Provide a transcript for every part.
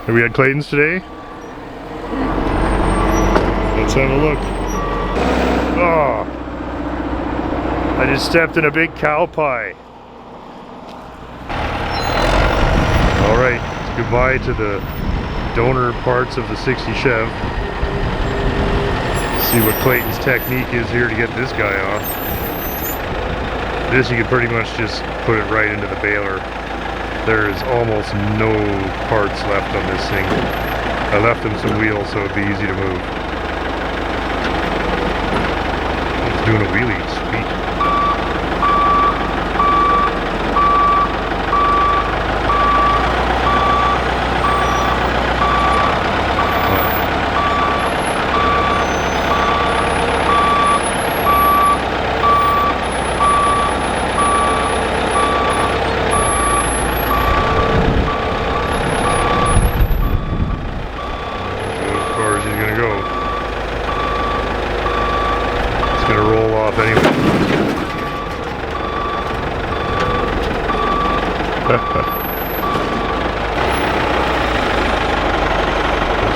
Are we at Clayton's today? Let's have a look. Oh, I just stepped in a big cow pie. All right, goodbye to the donor parts of the 60 Chev. See what Clayton's technique is here to get this guy off. This you can pretty much just put it right into the baler. There is almost no parts left on this thing. I left him some wheels so it'd be easy to move. He's doing a wheelie, sweet.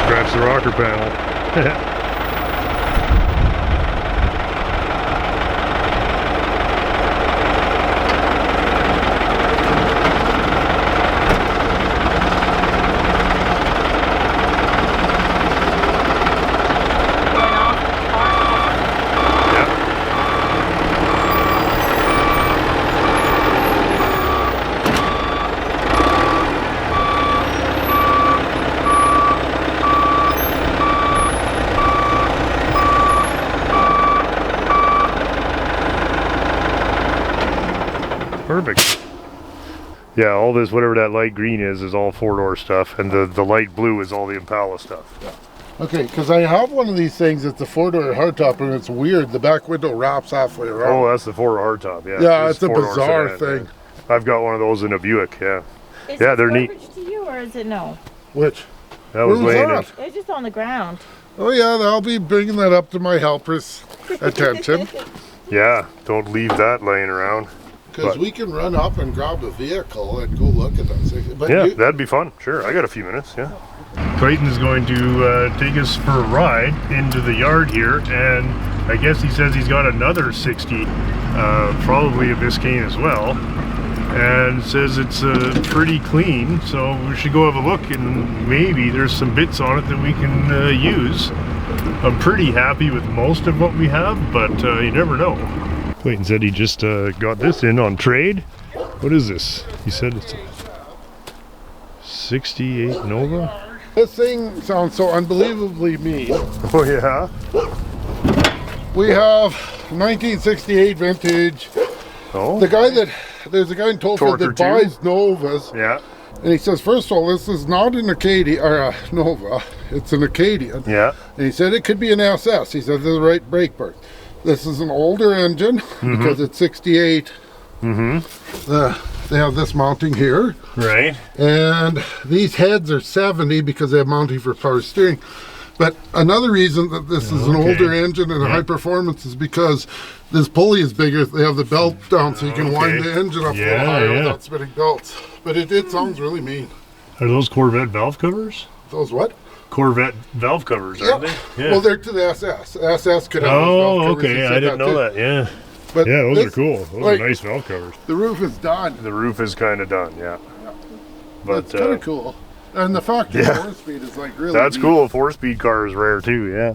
Scratch the rocker panel. Perfect. Yeah, all this, whatever that light green is all four-door stuff, and the light blue is all the Impala stuff. Yeah. Okay, because I have one of these things. It's a four-door hardtop, and it's weird. The back window wraps halfway around. Oh, that's the four-door hardtop. Yeah. Yeah, it's a bizarre thing. Yeah. I've got one of those in a Buick. Yeah. Is yeah, it they're neat. to you, or is it no? Which? That was laying in. It's just on the ground. Oh yeah, I'll be bringing that up to my helper's attention. Yeah, don't leave that laying around. Because we can run up and grab a vehicle and go look at that. But yeah, that'd be fun. Sure, I got a few minutes, yeah. Clayton's going to take us for a ride into the yard here, and I guess he says he's got another 60, probably a Biscayne as well, and says it's pretty clean, so we should go have a look, and maybe there's some bits on it that we can use. I'm pretty happy with most of what we have, but you never know. Clayton said he just got this in on trade. What is this? He said it's a 68 Nova? This thing sounds so unbelievably mean. Oh yeah? We have 1968 vintage. Oh. There's a guy in Tolford that buys Novas. Yeah. And he says, first of all, this is not an Acadian, or a Nova, it's an Acadian. Yeah. And he said it could be an SS. He said they're the right brake parts. This is an older engine because it's 68. They have this mounting here. Right. And these heads are 70 because they have mounting for power steering. But another reason that this is an older engine and a high performance is because this pulley is bigger. They have the belt down so you can wind the engine up a little higher without spinning belts. But it sounds really mean. Are those Corvette valve covers? Those what? Corvette valve covers, aren't they? Yeah. Well, they're to the SS. SS could have valve covers. Okay. I didn't know that. Yeah. But yeah, those are cool. Those are nice valve covers. The roof is done. The roof is kind of done, yeah. But it's kind of cool. And the factory 4-speed is like really That's neat. cool. A 4-speed car is rare too, yeah.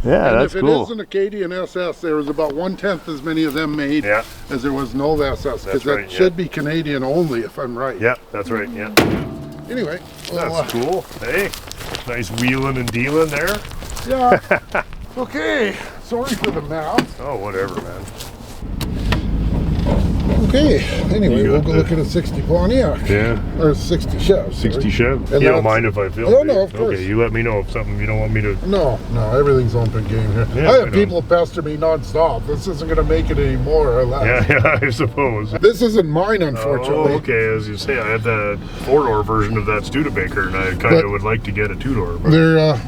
Yeah, and that's if cool. If it is an Acadian SS, there was about 1/10 as many of them made as there was Nova SS, because that should be Canadian only, if I'm right. Yeah, that's right, yeah. Anyway. That's cool. Hey, nice wheeling and dealing there. Yeah. Okay, sorry for the mouth. Oh, whatever, man. Okay, anyway, we'll go look at a 60 Pontiac. Yeah. Or 60 Chev. 60 Chev. You don't mind if I film? Oh, no, of course. Okay, you let me know if something you don't want me to... No, everything's open game here. Yeah, I have people pester me non-stop. This isn't going to make it any more or less. Yeah, I suppose. This isn't mine, unfortunately. Oh, okay, as you say, I had the 4-door version of that Studebaker, and I kind of would like to get a 2-door. But...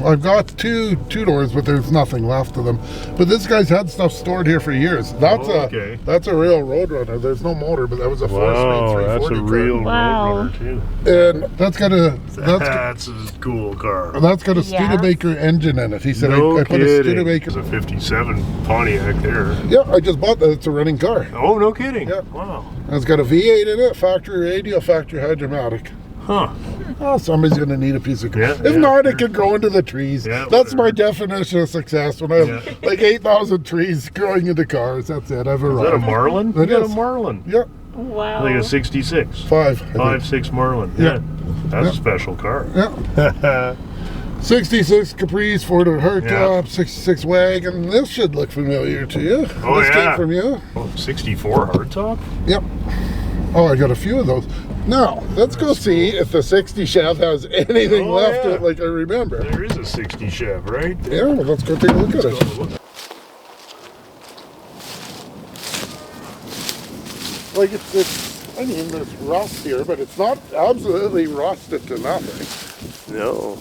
I've got two doors, but there's nothing left of them. But this guy's had stuff stored here for years. That's a real Roadrunner. There's no motor, but that was a 4-speed Wow, 340 that's a truck. real Wow. roadrunner too. And that's got a That's a cool car. that's got a Yeah. Studebaker engine in it. He said No I put a kidding. Studebaker. It's a 57 Pontiac there. Yeah, I just bought that. It's a running car. Oh, no kidding. Yeah. Wow. And it's got a V8 in it, factory radio, factory hydromatic. Huh. Oh, somebody's going to need a piece of car. Yeah, If yeah, not, sure. it could grow into the trees. Yeah, That's my whatever. definition of success. When I have Yeah. like 8,000 trees growing into cars, that's it. I've Is that a arrived. Marlin? It You got is. a Marlin. Yeah, Wow. Like a 66. 5. I think. 5.6 Marlin. Yeah. Yeah. That's Yeah. a special car. Yeah. 66 Caprice, 4-door hardtop, 66 wagon. This should look familiar to you. Oh, This yeah. came from you. Oh, 64 hardtop? Yep. Oh, I got a few of those. Now, let's go see if the 60 Chev has anything Oh, left yeah. in it like I remember. There is a 60 Chev right there. Yeah, well, let's go take a look at it. Like I mean, there's rust here, but it's not absolutely rusted to nothing. No.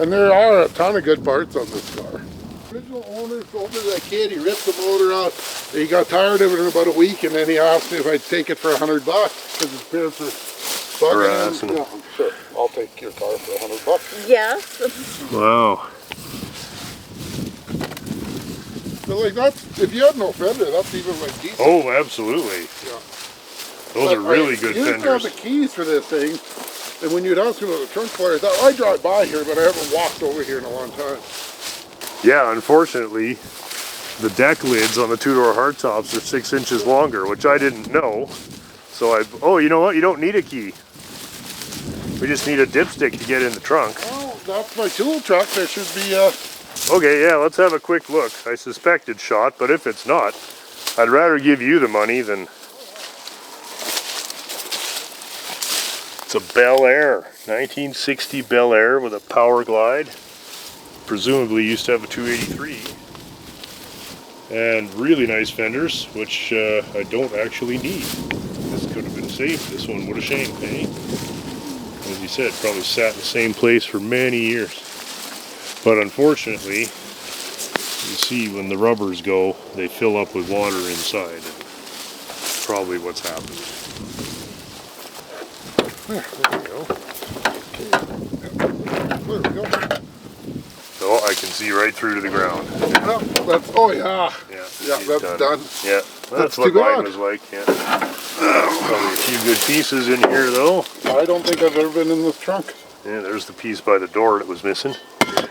And there are a ton of good parts on this car. Original owner sold it to that kid. He ripped the motor out. He got tired of it in about a week, and then he asked me if I'd take it for $100 because his parents were bugging Harassing him. him. Yeah, sure. I'll take your car for $100. Yes. Wow. So like that's, if you had no fender, that's even like decent. Oh, absolutely. Yeah. Those But are really good You used to have fenders. the keys for this thing, and when you'd ask me about the trunk fire, I drive by here, but I haven't walked over here in a long time. Yeah, unfortunately, the deck lids on the two-door hardtops are 6 inches longer, which I didn't know. So oh, you know what? You don't need a key. We just need a dipstick to get in the trunk. Oh, that's my tool truck. There should be Okay, yeah, let's have a quick look. I suspect it's shot, but if it's not, I'd rather give you the money than... It's a Bel Air, 1960 Bel Air with a power glide. Presumably used to have a 283. And really nice fenders, which I don't actually need. This could have been saved. This one, what a shame, eh? As you said, probably sat in the same place for many years. But unfortunately, you see when the rubbers go, they fill up with water inside. And probably what's happened. There we go. There we go. Oh, I can see right through to the ground. Oh, that's, oh yeah. Yeah, Yeah, he's that's done. Yeah, that's too what mine bad. was like. Yeah. Probably a few good pieces in here though. I don't think I've ever been in this trunk. Yeah, there's the piece by the door that was missing.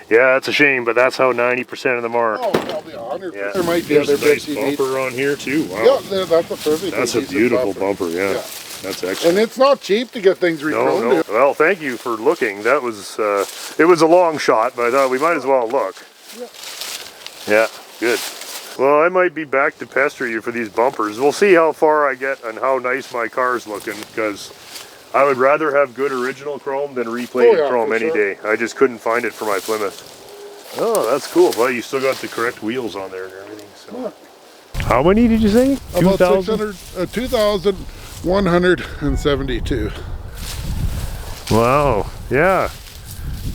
Yeah, that's a shame, but that's how 90% of them are. Oh, probably 100. Yeah. There might be There's other a nice bits you need. bumper on here too. Wow. Yeah, that's a perfect. That's a beautiful bumper, yeah. Yeah. That's And excellent. it's not cheap to get things No, re-chromed. no. Well, thank you for looking. That was, it was a long shot, but I thought we might as well look. Yeah, good. Well, I might be back to pester you for these bumpers. We'll see how far I get and how nice my car's looking, because I would rather have good original chrome than replated Oh, yeah, chrome for any sure. day. I just couldn't find it for my Plymouth. Oh, that's cool. Well, you still got the correct wheels on there and everything. So. How many did you say? About 2,000? 2,172. Wow. Yeah.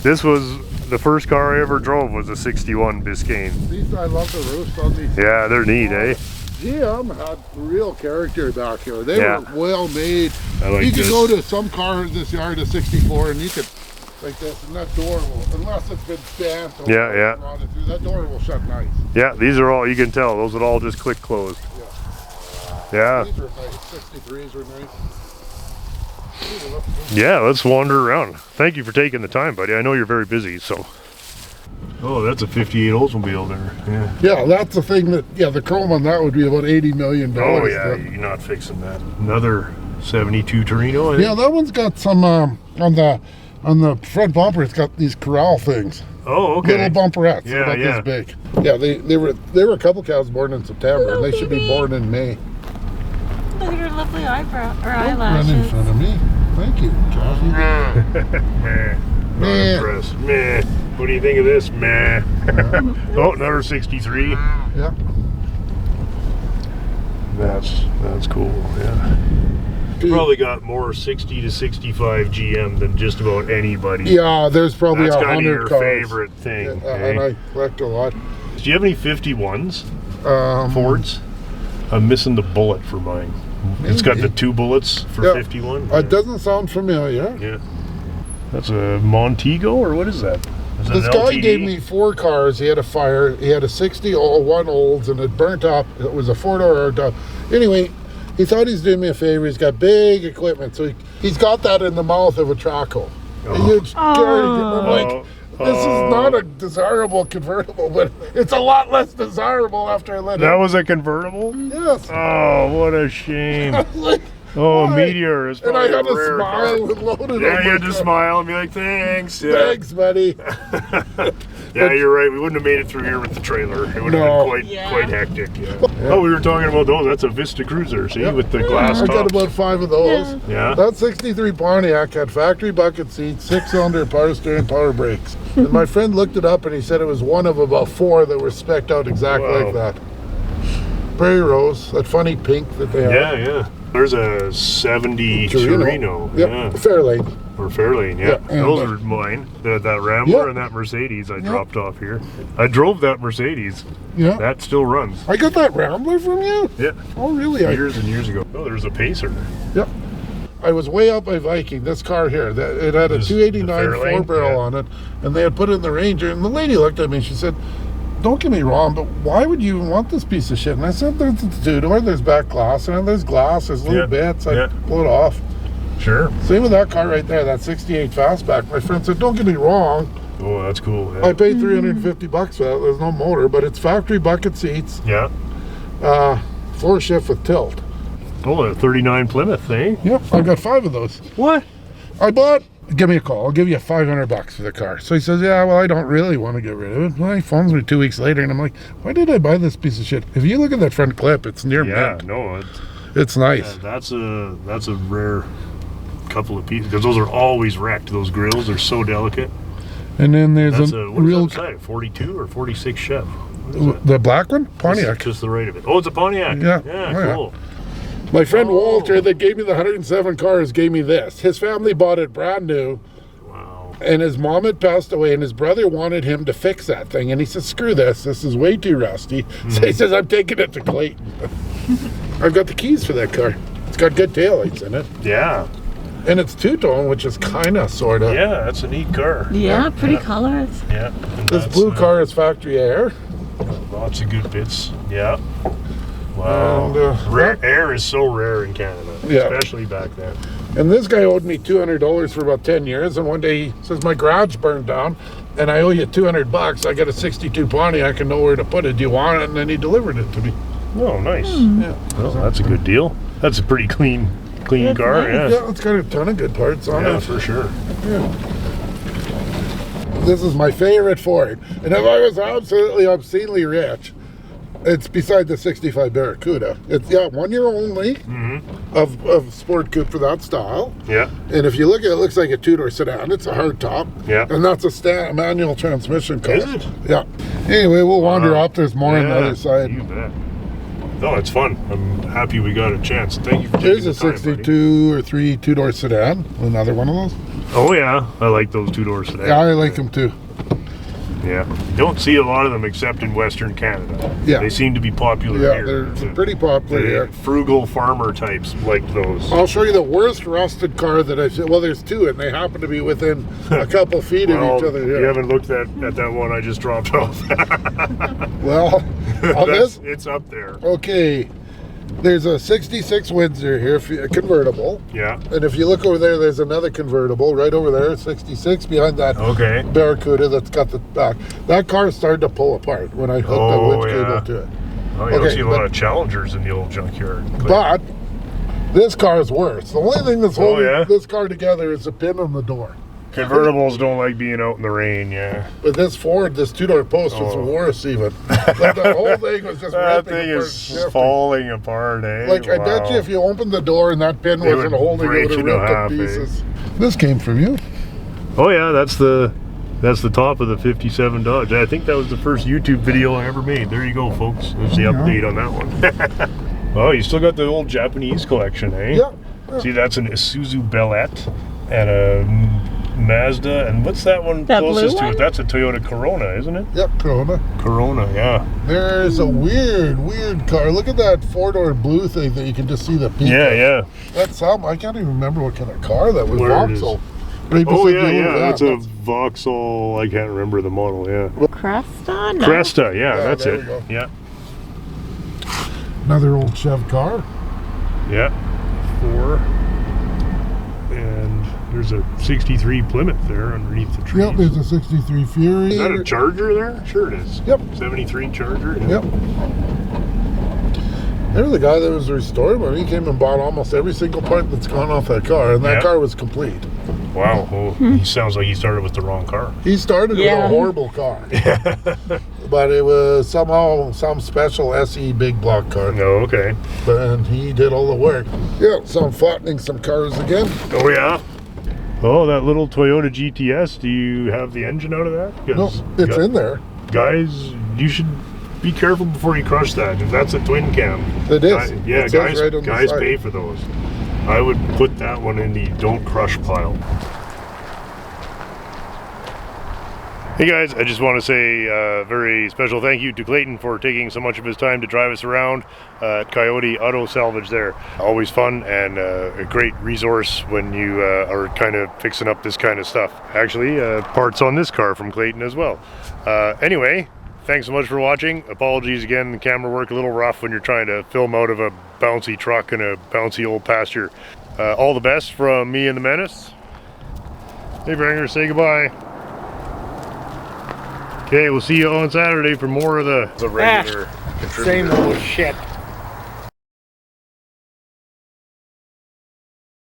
This was the first car I ever drove was a 61 Biscayne. These, I love the roofs on these. Yeah, they're neat, eh? GM had real character back here. They Yeah. were well made. I like You could this. go to some car in this yard, a 64, and you could, like this, and that door will, unless it's been bent or Yeah, yeah. rotted through, that door will shut nice. Yeah, these are all, you can tell, those would all just click closed. Yeah. These were nice. 63s were nice. Yeah, let's wander around. Thank you for taking the time, buddy. I know you're very busy, so. Oh, that's a 58 Oldsmobile there. Yeah. Yeah, that's the thing that, yeah, the chrome on that would be about $80 million. Oh, yeah, you're not fixing that. Another 72 Torino, I think. Yeah, that one's got some, on the front bumper, it's got these corral things. Oh, okay. Little bumperettes, Yeah, about yeah. this big. Yeah, they were a couple cows born in September, and they should be born in May. Look at her lovely eyebrow or Don't run in eyelashes. front of me. Thank you, Cassie. Meh. Not Meh. impressed. Meh. What do you think of this? Meh. Oh, another 63. Yeah. That's cool, yeah. You probably got more 60 to 65 GM than just about anybody. Yeah, there's probably That's kind of 100 your cars. favorite thing. Yeah, eh? and I collect a lot. Do you have any 51s? Um, Fords? I'm missing the bullet for mine. It's got the 2 bullets for Yeah. 51. It doesn't sound familiar. Yeah. That's a Montego, or what is that? Is it This an guy LTD? gave me 4 cars. He had a fire. He had a 6001 Olds, and it burnt up. It was a 4-door. Anyway, he thought he's doing me a favor. He's got big equipment, so he's got that in the mouth of a Traco. A huge carriage. I'm like, this is not a desirable convertible, but it's a lot less desirable after I let it. That was a convertible? Yes. Oh, what a shame. Like, Oh, a why? Meteor is And probably I had a to rare smile car. and load it. Yeah, you had to smile and be like, thanks. Yeah. Thanks, buddy. Yeah, you're right. We wouldn't have made it through here with the trailer. It would have No. been Yeah. quite hectic. Yeah. Oh, we were talking about those. That's a Vista Cruiser, see, with the glass I got tops. about 5 of those. Yeah. That 63 Pontiac had factory bucket seats, 6-cylinder power steering, power brakes. And my friend looked it up and he said it was one of about 4 that were spec'd out exactly Wow. like that. Prairie Rose, that funny pink that they have. Yeah. There's a 70 Torino. Yep, Yeah. Fairlane. Or Fairlane, yeah. Yeah, and, Those are mine. That Rambler Yeah. and that Mercedes I dropped off here. I drove that Mercedes. Yeah. That still runs. I got that Rambler from you? Yeah. Oh, really? Years and years ago. Oh, there's a Pacer. Yep. I was way out by Viking, this car here. It had a This- 289 the Fairlane? 4-barrel Yeah. on it, and they had put it in the Ranger, and the lady looked at me and she said, don't get me wrong, but why would you want this piece of shit? And I said, there's the 2-door, there's back glass, and there's glass, there's little bits, I pull it off. Sure. Same with that car right there, that 68 Fastback. My friend said, don't get me wrong, Oh, that's cool. Yeah. I paid $350 for that, there's no motor, but it's factory bucket seats, Yeah. 4-shift with tilt. Oh, a 39 Plymouth, eh? Yep, I got 5 of those. What? I bought, give me a call, I'll give you $500 for the car. So he says, yeah, well, I don't really want to get rid of it. Well, he phones me 2 weeks later and I'm like, why did I buy this piece of shit? If you look at that front clip, it's near mint. No, It's nice. that's a rare couple of pieces because those are always wrecked. Those grills are so delicate. And then there's That's a what real, is that inside? 42 or 46 Chev? What is that? the black one? Pontiac. Just the right of it. Oh, it's a Pontiac. Yeah. Yeah, Oh, yeah. cool. My friend Walter that gave me the 107 cars gave me this. His family bought it brand new. Wow. And his mom had passed away, and his brother wanted him to fix that thing. And he said, screw this. This is way too rusty. So he says, I'm taking it to Clayton. I've got the keys for that car. It's got good taillights in it. Yeah. And it's two-tone, which is kind of, sort of. Yeah, that's a neat car. Yeah, pretty colors. Yeah. And This that's, blue car is factory air. Lots of good bits. Yeah. Wow. And, rare air is so rare in Canada, Yeah. especially back then. And this guy owed me $200 for about 10 years. And one day he says, my garage burned down and I owe you $200. I got a 62 Pontiac and nowhere to put it. Do you want it? And then he delivered it to me. Oh, nice. Yeah. Well, that's a good deal. That's a pretty clean That's car. nice. Yeah. Yeah, it's got a ton of good parts on Yeah, it. for sure. This is my favorite Ford. And if I was absolutely obscenely rich, it's beside the 65 Barracuda. It's 1 year only of sport coupe for that style. Yeah. And if you look at it, it looks like a two-door sedan. It's a hard top. Yeah. And that's a manual transmission car. Is it? Yeah. Anyway, we'll wander up. There's more on the Yeah, other side. You bet. No, it's fun. I'm happy we got a chance. Thank you for taking There's a the time, buddy. 62 or 3 two-door sedan. Another one of those. Oh yeah, I like those two-door sedans. Yeah, I like them too. Yeah. Don't see a lot of them except in Western Canada. Yeah. They seem to be popular Yeah, here. they're pretty popular The here. frugal farmer types like those. I'll show you the worst rusted car that I've seen. Well, there's 2, and they happen to be within a couple feet of each other You here. haven't looked at that one I just dropped off. Well, on this, It's up there. okay, there's a 66 Windsor here, a convertible. Yeah. And if you look over there, there's another convertible right over there, 66, behind that Okay. Barracuda that's got the back. That car started to pull apart when I hooked the winch cable to it. Oh, you don't Okay, see a but- lot of Challengers in the old junkyard. But this car is worse. The only thing that's holding yeah? this car together is a pin on the door. Convertibles don't like being out in the rain, yeah. But this Ford, this two-door post was worse even. Like the whole thing was just That ripping thing apart. is shifting. falling apart, eh? Like, I bet you if you opened the door and that pin It wasn't would holding it, break would have into ripped to half, eh? pieces. This came from you. Oh yeah, that's the top of the 57 Dodge. I think that was the first YouTube video I ever made. There you go, folks. There's the update on that one. Oh, you still got the old Japanese collection, eh? Yeah. See, that's an Isuzu Bellette and a Mazda, and what's that one That closest blue to it? one? That's a Toyota Corona, isn't it? Yep, Corona. Corona, yeah. There's a weird car. Look at that four-door blue thing that you can just see the peak. Yeah, of. yeah. That's I can't even remember what kind of car that was. Where it is. Vauxhall. Right Oh, beside yeah, you. yeah. That's a Vauxhall. I can't remember the model, yeah. Cresta? No. Cresta, yeah, that's there it. we go. Yeah, Another old Chev car. yeah. 4. And there's a 63 Plymouth there underneath the trees. Yep, there's a 63 Fury. Is that a Charger there? Sure it is. Yep. 73 Charger. Yep. There's the guy that was restored when he came and bought almost every single part that's gone off that car, and that Yep. car was complete. Wow. Well, he sounds like he started with the wrong car. He started with a horrible car, but it was somehow some special SE big block car, No, okay. and he did all the work. Yeah, so I'm flattening some cars again. Oh, yeah. Oh, that little Toyota GTS. Do you have the engine out of that? No, it's in there. Guys, you should be careful before you crush that. If that's a twin cam. It is. Yeah, It says guys, right on the guys side. pay for those. I would put that one in the don't crush pile. Hey guys, I just want to say a very special thank you to Clayton for taking so much of his time to drive us around at Coyote Auto Salvage there. Always fun and a great resource when you are kind of fixing up this kind of stuff. Actually, parts on this car from Clayton as well. Anyway, thanks so much for watching. Apologies again, the camera work a little rough when you're trying to film out of a bouncy truck and a bouncy old pasture. All the best from me and the Menace. Hey Branger, say goodbye. Okay, we'll see you on Saturday for more of the regular contributor. Same old shit.